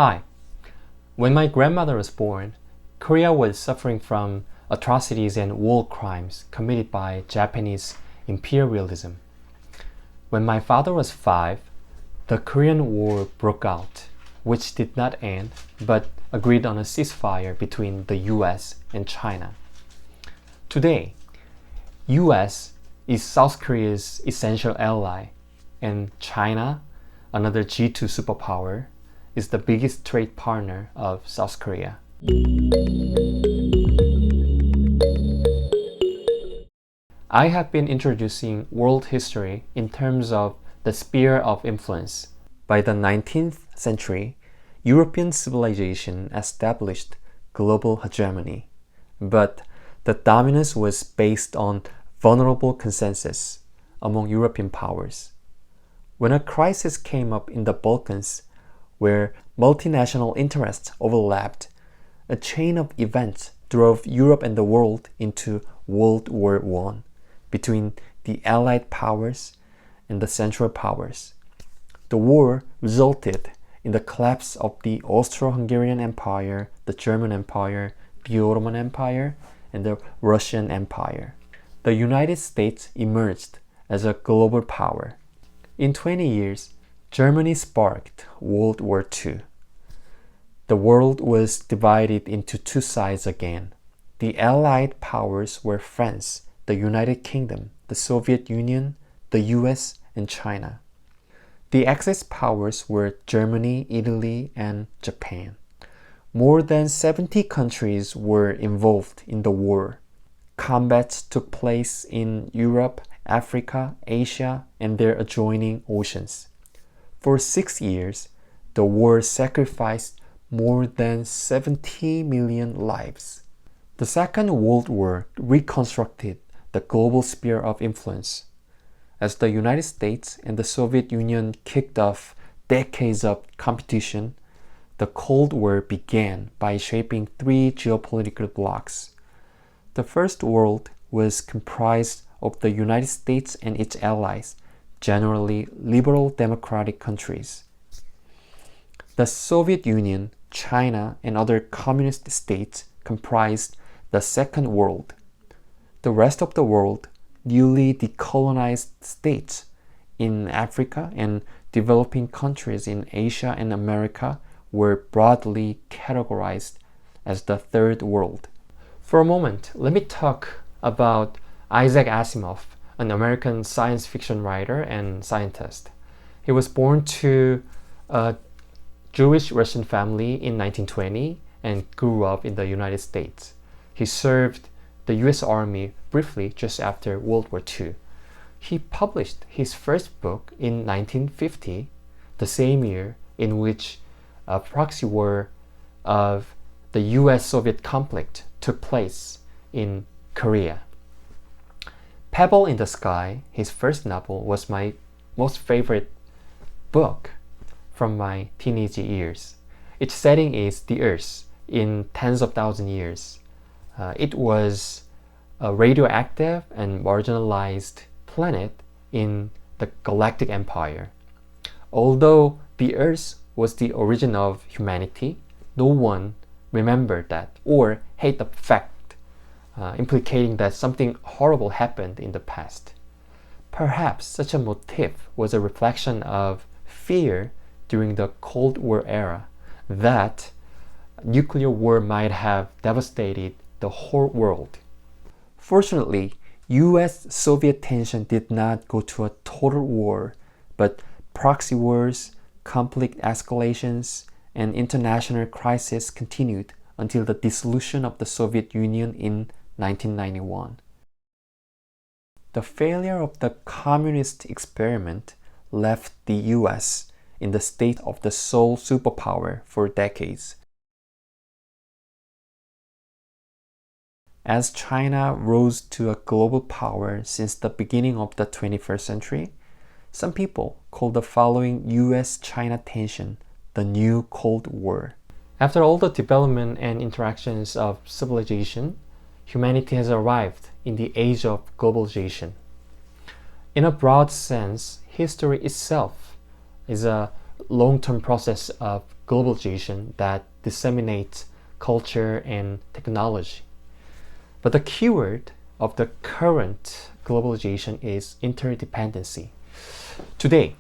Hi. When my grandmother was born, Korea was suffering from atrocities and war crimes committed by Japanese imperialism. When my father was 5, the Korean War broke out, which did not end but agreed on a ceasefire between the US and China. Today, US is South Korea's essential ally, and China, another G2 superpower, is the biggest trade partner of South Korea. I have been introducing world history in terms of the sphere of influence. By the 19th century, European civilization established global hegemony, but the dominance was based on vulnerable consensus among European powers. When a crisis came up in the Balkans, where multinational interests overlapped, a chain of events drove Europe and the world into World War I between the Allied powers and the Central Powers. The war resulted in the collapse of the Austro-Hungarian Empire, the German Empire, the Ottoman Empire, and the Russian Empire. The United States emerged as a global power. In 20 years, Germany sparked World War II. The world was divided into two sides again. The Allied powers were France, the United Kingdom, the Soviet Union, the US, and China. The Axis powers were Germany, Italy, and Japan. More than 70 countries were involved in the war. Combats took place in Europe, Africa, Asia, and their adjoining oceans. For 6 years, the war sacrificed more than 70 million lives. The Second World War reconstructed the global sphere of influence. As the United States and the Soviet Union kicked off decades of competition, the Cold War began by shaping three geopolitical blocs. The First World was comprised of the United States and its allies, generally liberal democratic countries. The Soviet Union, China, and other communist states comprised the Second World. The rest of the world, newly decolonized states in Africa and developing countries in Asia and America, were broadly categorized as the Third World. For a moment, let me talk about Isaac Asimov, an American science fiction writer and scientist. He was born to a Jewish Russian family in 1920 and grew up in the United States. He served the US Army briefly just after World War II. He published his first book in 1950, the same year in which a proxy war of the US-Soviet conflict took place in Korea. Pebble in the Sky, his first novel, was my most favorite book from my teenage years. Its setting is the Earth in tens of thousands of years. It was a radioactive and marginalized planet in the galactic empire. Although the Earth was the origin of humanity, no one remembered that or hate the fact, implicating that something horrible happened in the past. Perhaps such a motif was a reflection of fear during the Cold War era that nuclear war might have devastated the whole world. Fortunately, US-Soviet tension did not go to a total war, but proxy wars, conflict escalations, and international crises continued until the dissolution of the Soviet Union in 1991. The failure of the communist experiment left the US in the state of the sole superpower for decades. As China rose to a global power since the beginning of the 21st century, some people call the following US-China tension the new Cold War. After all the development and interactions of civilization, humanity has arrived in the age of globalization. In a broad sense, history itself is a long-term process of globalization that disseminates culture and technology. But the keyword of the current globalization is interdependency. Today,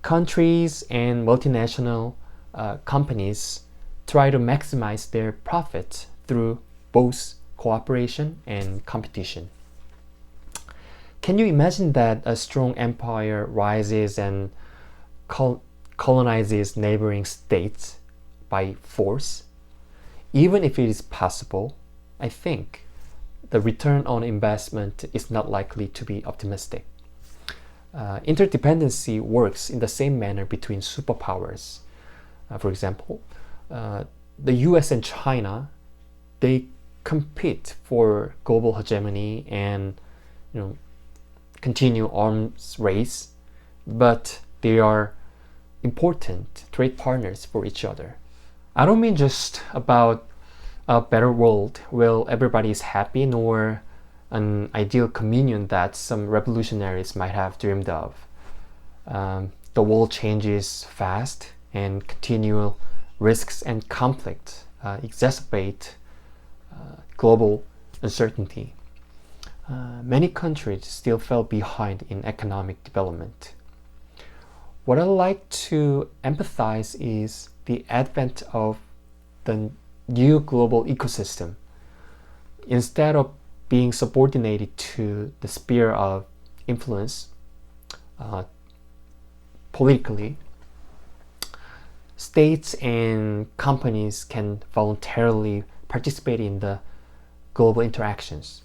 countries and multinational companies try to maximize their profit through both cooperation and competition. Can you imagine that a strong empire rises and colonizes neighboring states by force? Even if it is possible, I think the return on investment is not likely to be optimistic. Interdependency works in the same manner between superpowers. For example, the US and China, they compete for global hegemony and continue arms race, but they are important trade partners for each other. I don't mean just about a better world where everybody is happy, nor an ideal communion that some revolutionaries might have dreamed of. The world changes fast, and continual risks and conflict exacerbate global uncertainty. Many countries still fell behind in economic development. What I like to emphasize is the advent of the new global ecosystem. Instead of being subordinated to the sphere of influence politically, states and companies can voluntarily participate in the global interactions.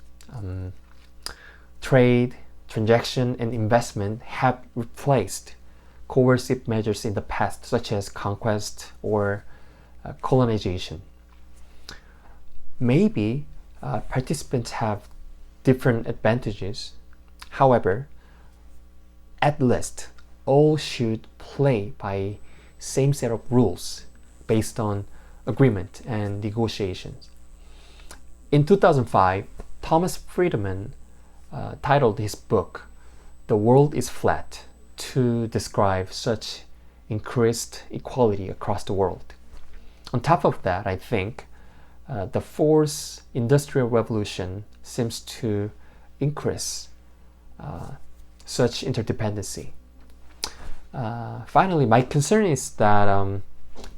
Trade, transaction, and investment have replaced coercive measures in the past, such as conquest or colonization. Maybe participants have different advantages. However, at least all should play by same set of rules based on agreement and negotiations. In 2005, Thomas Friedman titled his book "The World is Flat" to describe such increased equality across the world. On top of that, I think the fourth industrial revolution seems to increase such interdependency. Finally, my concern is that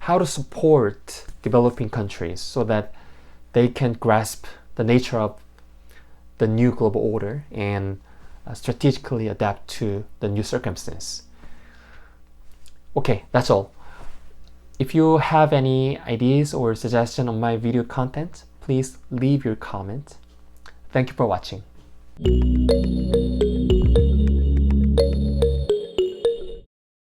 how to support developing countries so that they can grasp the nature of the new global order and strategically adapt to the new circumstance. Okay, that's all. If you have any ideas or suggestions on my video content, please leave your comment. Thank you for watching.